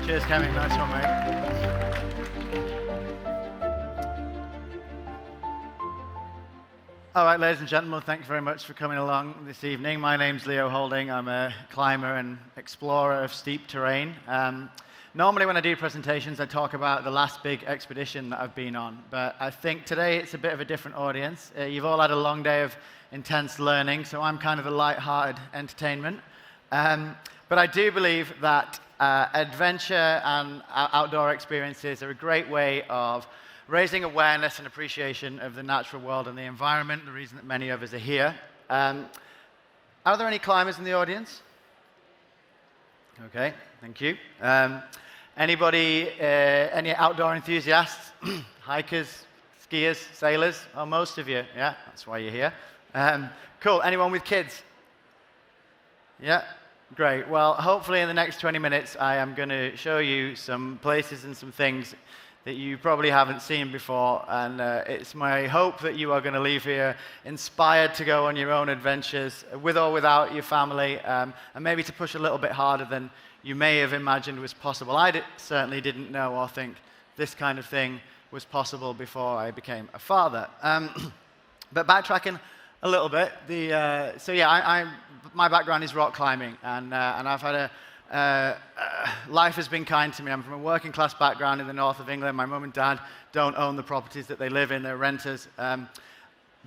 Cheers, Kemi. Nice one, mate. All right, ladies and gentlemen, thank you very much for coming along this evening. My name's Leo Houlding. I'm a climber and explorer of steep terrain. Normally when I do presentations, I talk about the last big expedition that I've been on, but I think today it's a bit of a different audience. You've all had a long day of intense learning, so I'm kind of the light-hearted entertainment. But I do believe that adventure and outdoor experiences are a great way of raising awareness and appreciation of the natural world and the environment, the reason that many of us are here. Are there any climbers in the audience? Okay, thank you. Anybody, any outdoor enthusiasts? Hikers, skiers, sailors? Oh, most of you, yeah, that's why you're here. Cool, anyone with kids? Yeah, great. Well, hopefully in the next 20 minutes, I am going to show you some places and some things that you probably haven't seen before, and it's my hope that you are going to leave here inspired to go on your own adventures, with or without your family, and maybe to push a little bit harder than you may have imagined was possible. I certainly didn't know or think this kind of thing was possible before I became a father. But backtracking a little bit, my background is rock climbing, and I've had life has been kind to me. I'm from a working class background in the north of England. My mum and dad don't own the properties that they live in, they're renters.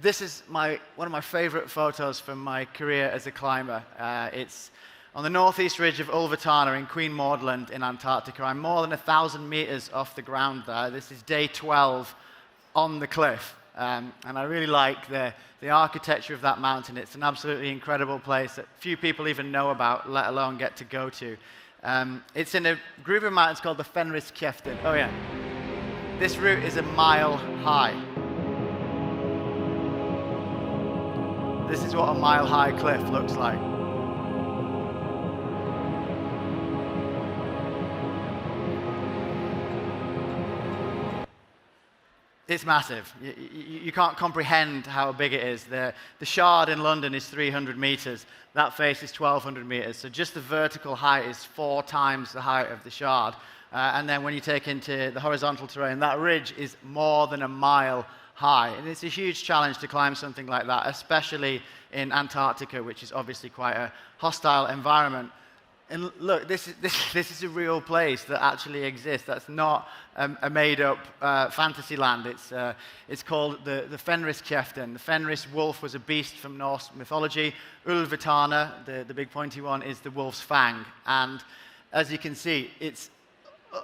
This is one of my favorite photos from my career as a climber. It's on the northeast ridge of Ulvatana in Queen Maudland in Antarctica. I'm more than 1,000 meters off the ground there. This is day 12 on the cliff. And I really like the architecture of that mountain. It's an absolutely incredible place that few people even know about, let alone get to go to. It's in a group of mountains called the Fenris-Kjeften. Oh yeah. This route is a mile high. This is what a mile-high cliff looks like. It's massive. You can't comprehend how big it is. The Shard in London is 300 meters. That face is 1,200 meters. So just the vertical height is 4 times the height of the Shard. And then when you take into the horizontal terrain, that ridge is more than a mile high. And it's a huge challenge to climb something like that, especially in Antarctica, which is obviously quite a hostile environment. And look, this is a real place that actually exists. That's not a made-up fantasy land. It's called the Fenris-Kjeften. The Fenris wolf was a beast from Norse mythology. Ulvatana, the big pointy one, is the wolf's fang. And as you can see, it's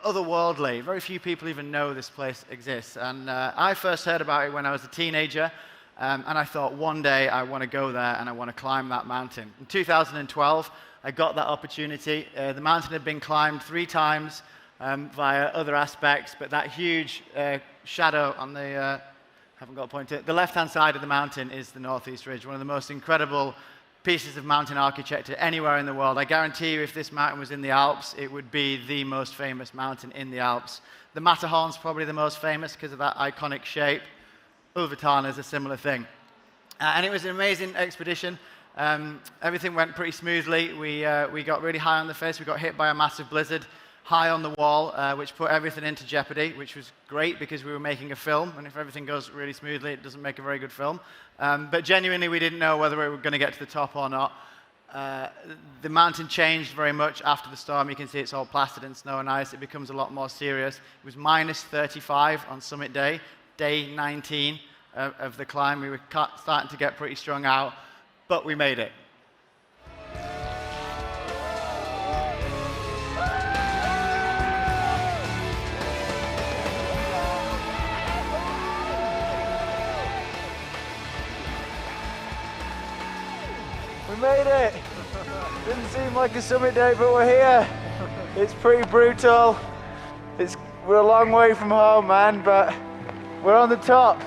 otherworldly. Very few people even know this place exists. And I first heard about it when I was a teenager. And I thought, one day I want to go there and I want to climb that mountain. In 2012, I got that opportunity. The mountain had been climbed 3 times via other aspects, but that huge shadow on the, haven't got a pointer, the left-hand side of the mountain is the Northeast Ridge, one of the most incredible pieces of mountain architecture anywhere in the world. I guarantee you if this mountain was in the Alps, it would be the most famous mountain in the Alps. The Matterhorn's probably the most famous because of that iconic shape. Ulvatana is a similar thing. And it was an amazing expedition. Everything went pretty smoothly. We got really high on the face. We got hit by a massive blizzard high on the wall, which put everything into jeopardy, which was great because we were making a film. And if everything goes really smoothly, it doesn't make a very good film. But genuinely, we didn't know whether we were going to get to the top or not. The mountain changed very much after the storm. You can see it's all plastered in snow and ice. It becomes a lot more serious. It was minus 35 on summit day, day 19 of the climb. We were starting to get pretty strung out. But we made it. We made it! Didn't seem like a summit day, but we're here. It's pretty brutal. We're a long way from home, man, but we're on the top.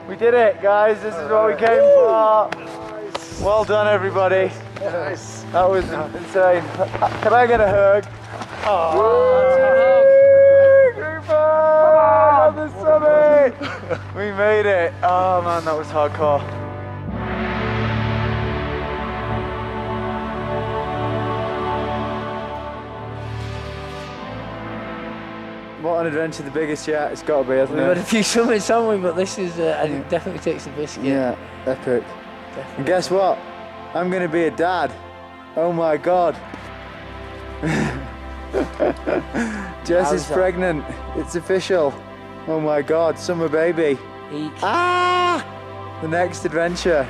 We did it, guys. This is what we came for. Well done, everybody. Nice. That was insane. Can I get a hug? Group on the summit! We made it. Oh man, that was hardcore. on adventure the biggest yet? It's got to be, hasn't We've it? had a few summits, haven't we? But this is, it definitely takes the biscuit. Yeah, epic. Definitely. And guess what? I'm going to be a dad. Oh my God. Jess is How's that? pregnant. It's official. Oh my God, summer baby. Eek. Ah! The next adventure.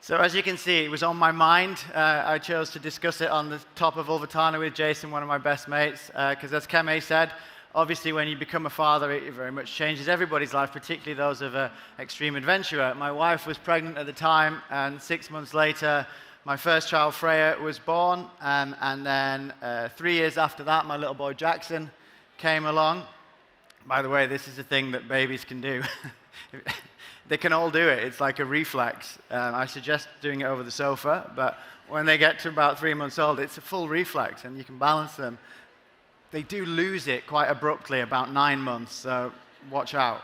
So as you can see, it was on my mind. I chose to discuss it on the top of Ulvatana with Jason, one of my best mates, because as Keme said, obviously when you become a father, it very much changes everybody's life, particularly those of an extreme adventurer. My wife was pregnant at the time, and 6 months later, my first child, Freya, was born, and then 3 years after that, my little boy, Jackson, came along. By the way, this is a thing that babies can do. They can all do it. It's like a reflex. I suggest doing it over the sofa, but when they get to about 3 months old, it's a full reflex, and you can balance them. They do lose it quite abruptly about 9 months, so watch out.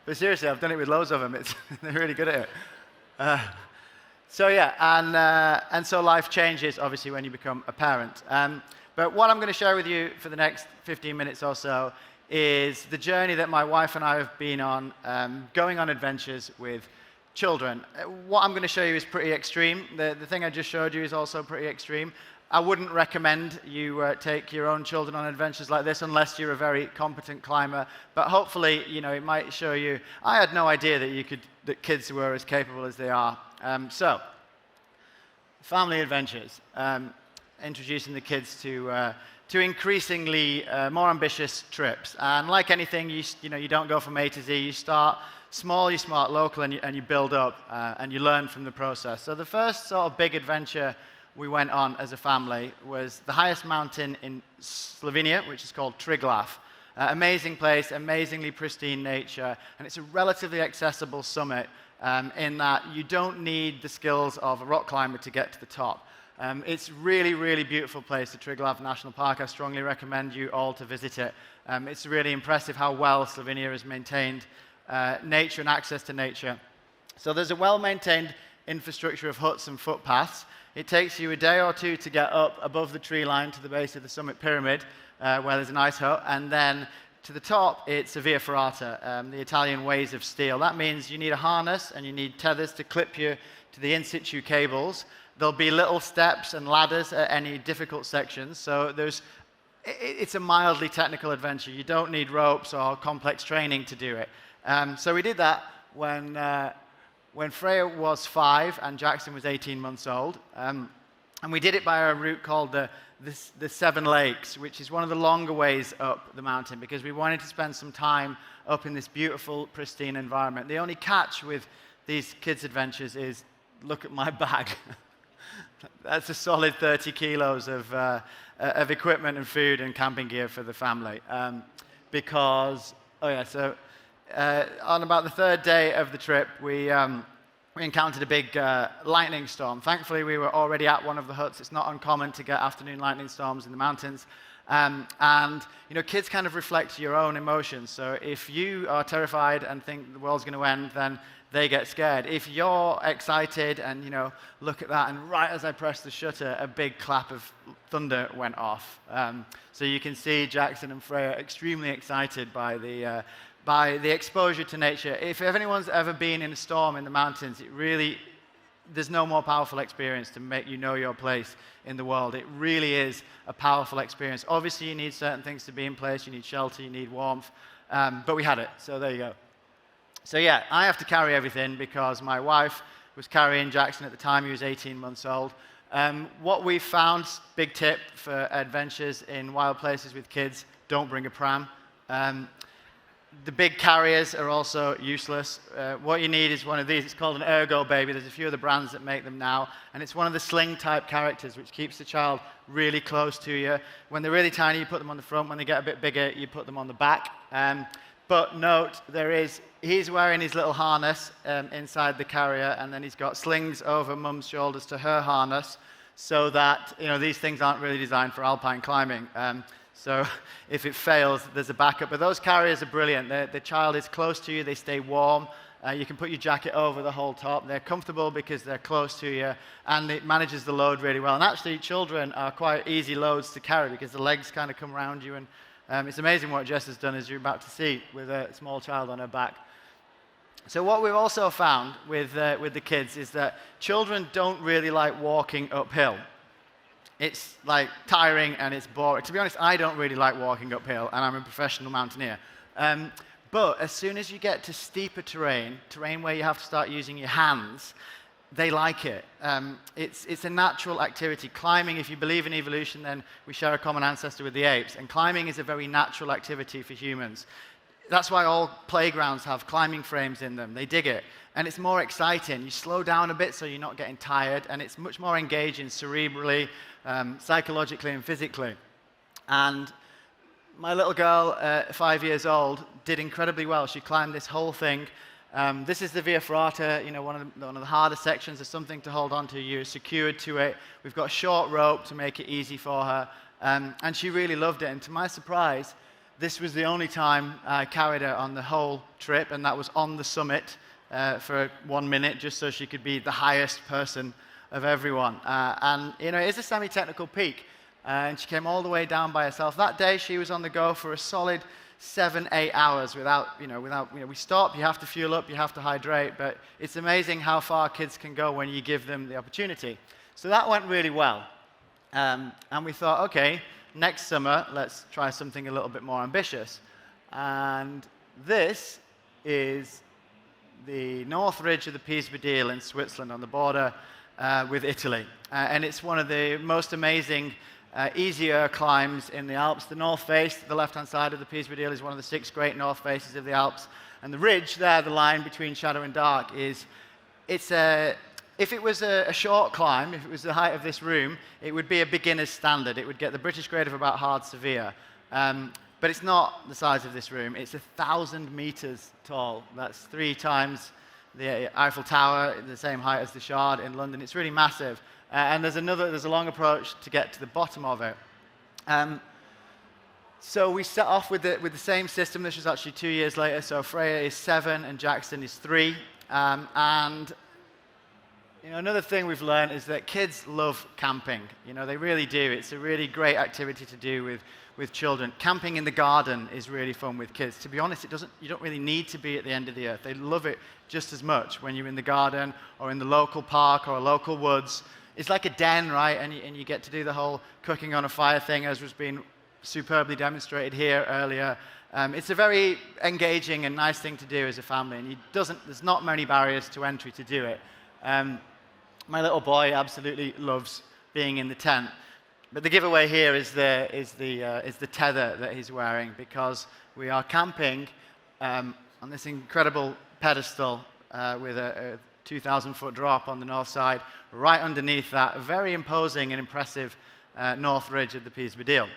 But seriously, I've done it with loads of them. They're really good at it. So yeah, and so life changes, obviously, when you become a parent. But what I'm going to share with you for the next 15 minutes or so is the journey that my wife and I have been on, going on adventures with children. What I'm going to show you is pretty extreme. The thing I just showed you is also pretty extreme. I wouldn't recommend you take your own children on adventures like this unless you're a very competent climber. But hopefully, you know, it might show you. I had no idea that kids were as capable as they are. So, family adventures. Introducing the kids to increasingly more ambitious trips. And like anything, you don't go from A to Z. You start small, you start local, and you build up, and you learn from the process. So the first sort of big adventure we went on as a family was the highest mountain in Slovenia, which is called Triglav. Amazing place, amazingly pristine nature, and it's a relatively accessible summit in that you don't need the skills of a rock climber to get to the top. It's really, really beautiful place, the Triglav National Park. I strongly recommend you all to visit it. It's really impressive how well Slovenia has maintained nature and access to nature. So there's a well-maintained infrastructure of huts and footpaths. It takes you a day or two to get up above the tree line to the base of the summit pyramid, where there's an ice hut, and then to the top, it's a via ferrata, the Italian ways of steel. That means you need a harness and you need tethers to clip you to the in-situ cables. There'll be little steps and ladders at any difficult sections, so it's a mildly technical adventure. You don't need ropes or complex training to do it. So we did that when Freya was 5 and Jackson was 18 months old. And we did it by a route called the Seven Lakes, which is one of the longer ways up the mountain because we wanted to spend some time up in this beautiful, pristine environment. The only catch with these kids' adventures is, look at my bag. That's a solid 30 kilos of equipment and food and camping gear for the family. On about the third day of the trip, we encountered a big lightning storm. Thankfully, we were already at one of the huts. It's not uncommon to get afternoon lightning storms in the mountains. And kids kind of reflect your own emotions. So if you are terrified and think the world's going to end, then they get scared. If you're excited and, look at that, and right as I pressed the shutter, a big clap of thunder went off. So you can see Jackson and Freya extremely excited by the exposure to nature. If anyone's ever been in a storm in the mountains, there's no more powerful experience to make you know your place in the world. It really is a powerful experience. Obviously, you need certain things to be in place. You need shelter, you need warmth, but we had it, so there you go. So yeah, I have to carry everything because my wife was carrying Jackson at the time. He was 18 months old. What we found, big tip for adventures in wild places with kids, don't bring a pram. The big carriers are also useless. What you need is one of these. It's called an Ergo Baby. There's a few of the brands that make them now. And it's one of the sling-type characters, which keeps the child really close to you. When they're really tiny, you put them on the front. When they get a bit bigger, you put them on the back. But note, he's wearing his little harness inside the carrier, and then he's got slings over Mum's shoulders to her harness, so that these things aren't really designed for alpine climbing. So if it fails, there's a backup. But those carriers are brilliant. The child is close to you. They stay warm. You can put your jacket over the whole top. They're comfortable because they're close to you, and it manages the load really well. And actually, children are quite easy loads to carry because the legs kind of come around you. And it's amazing what Jess has done, as you're about to see, with a small child on her back. So what we've also found with the kids is that children don't really like walking uphill. It's like tiring and it's boring. To be honest, I don't really like walking uphill, and I'm a professional mountaineer. But as soon as you get to steeper terrain where you have to start using your hands, they like it. It's a natural activity. Climbing, if you believe in evolution, then we share a common ancestor with the apes, and climbing is a very natural activity for humans. That's why all playgrounds have climbing frames in them. They dig it. And it's more exciting. You slow down a bit so you're not getting tired, and it's much more engaging cerebrally, psychologically, and physically. And my little girl, 5 years old, did incredibly well. She climbed this whole thing. This is the Via Ferrata, one of the harder sections. There's something to hold on to. You're secured to it. We've got a short rope to make it easy for her. And she really loved it. And to my surprise, this was the only time I carried her on the whole trip, and that was on the summit for 1 minute, just so she could be the highest person of everyone. And it is a semi-technical peak, and she came all the way down by herself. That day, she was on the go for a solid 7-8 hours without, we stop, you have to fuel up, you have to hydrate, but it's amazing how far kids can go when you give them the opportunity. So that went really well. And we thought, okay, next summer, let's try something a little bit more ambitious. And this is the North Ridge of the Piz in Switzerland on the border with Italy. And it's one of the most amazing, easier climbs in the Alps. The north face, the left-hand side of the Piz is one of the 6 great north faces of the Alps. And the ridge there, the line between shadow and dark, if it was a short climb, if it was the height of this room, it would be a beginner's standard. It would get the British grade of about hard severe. But it's not the size of this room. It's 1,000 meters tall. That's 3 times the Eiffel Tower, the same height as the Shard in London. It's really massive. And there's a long approach to get to the bottom of it. So we set off with the same system. This was actually 2 years later. So Freya is 7 and Jackson is 3. And another thing we've learned is that kids love camping. They really do. It's a really great activity to do with children. Camping in the garden is really fun with kids. To be honest, you don't really need to be at the end of the earth. They love it just as much when you're in the garden or in the local park or local woods. It's like a den, right? And you get to do the whole cooking on a fire thing, as was being superbly demonstrated here earlier. It's a very engaging and nice thing to do as a family, and there's not many barriers to entry to do it. My little boy absolutely loves being in the tent. But the giveaway here is the tether that he's wearing, because we are camping on this incredible pedestal with a 2,000-foot drop on the north side, right underneath that very imposing and impressive north ridge of the Piz Badil.